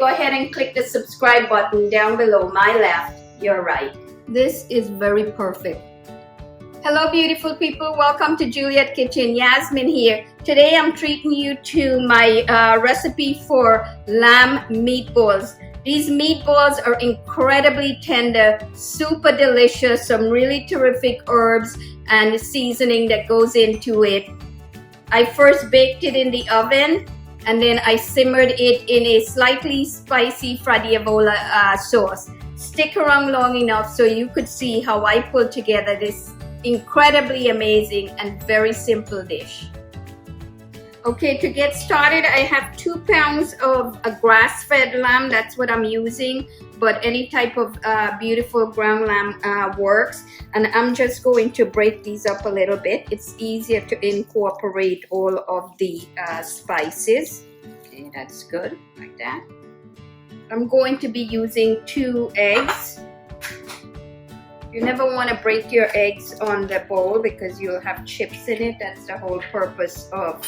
go ahead and click the subscribe button down below, my left, your right. This is very perfect. Hello beautiful people, welcome to Juliet Kitchen. Yasmin here. Today I'm treating you to my recipe for lamb meatballs. These meatballs are incredibly tender, super delicious, some really terrific herbs and seasoning that goes into it. I first baked it in the oven and then I simmered it in a slightly spicy Fradiavola sauce. Stick around long enough so you could see how I pulled together this incredibly amazing and very simple dish. Okay, to get started, I have 2 pounds of a grass-fed lamb. That's what I'm using, but any type of beautiful ground lamb works. And I'm just going to break these up a little bit. It's easier to incorporate all of the spices. Okay, that's good, like that. I'm going to be using 2 eggs. You never want to break your eggs on the bowl because you'll have chips in it. That's the whole purpose of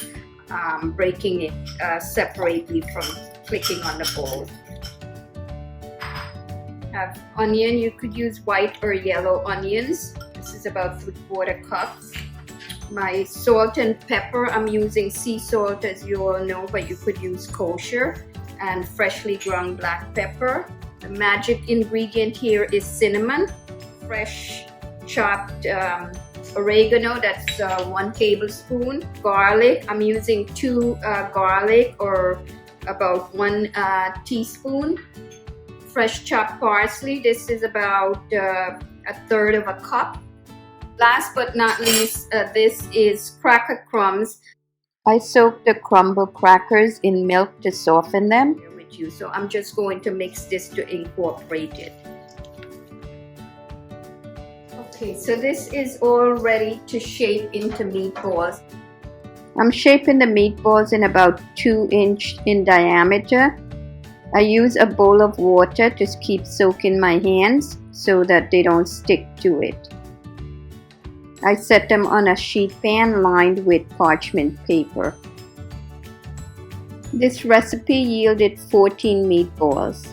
breaking it separately from clicking on the bowl. Have onion. You could use white or yellow onions. This is about 3/4 cups. My salt and pepper, I'm using sea salt as you all know, but you could use kosher, and freshly ground black pepper. The magic ingredient here is cinnamon. Fresh chopped oregano, that's 1 tablespoon. Garlic, I'm using 2 garlic or about 1 teaspoon. Fresh chopped parsley, this is about 1/3 of a cup. Last but not least, this is cracker crumbs. I soaked the crumble crackers in milk to soften them. So I'm just going to mix this to incorporate it. Okay, so this is all ready to shape into meatballs. I'm shaping the meatballs in about 2 inch in diameter. I use a bowl of water to keep soaking my hands so that they don't stick to it. I set them on a sheet pan lined with parchment paper. This recipe yielded 14 meatballs.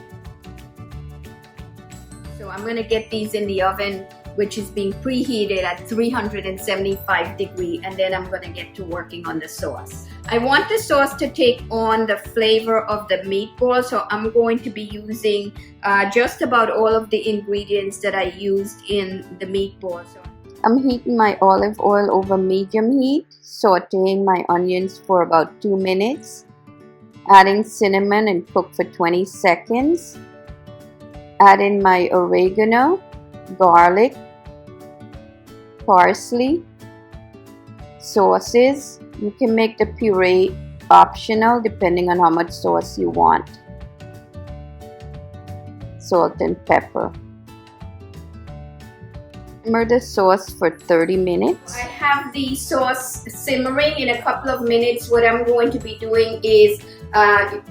So I'm going to get these in the oven, which is being preheated at 375 degrees, and then I'm going to get to working on the sauce. I want the sauce to take on the flavor of the meatball, so I'm going to be using just about all of the ingredients that I used in the meatball. So I'm heating my olive oil over medium heat, sauteing my onions for about 2 minutes, adding cinnamon and cook for 20 seconds, adding my oregano, garlic, parsley, sauces. You can make the puree optional depending on how much sauce you want. Salt and pepper. Simmer the sauce for 30 minutes. I have the sauce simmering. In a couple of minutes, what I'm going to be doing is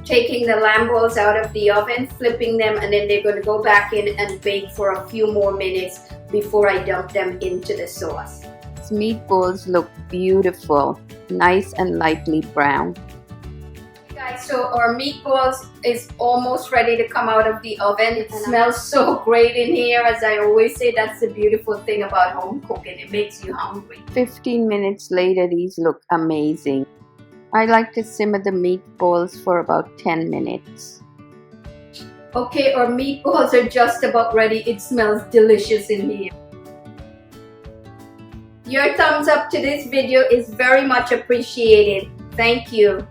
taking the lamb balls out of the oven, flipping them, and then they're going to go back in and bake for a few more minutes before I dump them into the sauce. These meatballs look beautiful, nice and lightly brown. Guys, so our meatballs is almost ready to come out of the oven. It smells so great in here. As I always say, that's the beautiful thing about home cooking. It makes you hungry. 15 minutes later, these look amazing. I like to simmer the meatballs for about 10 minutes. Okay, our meatballs are just about ready. It smells delicious in here. Your thumbs up to this video is very much appreciated. Thank you.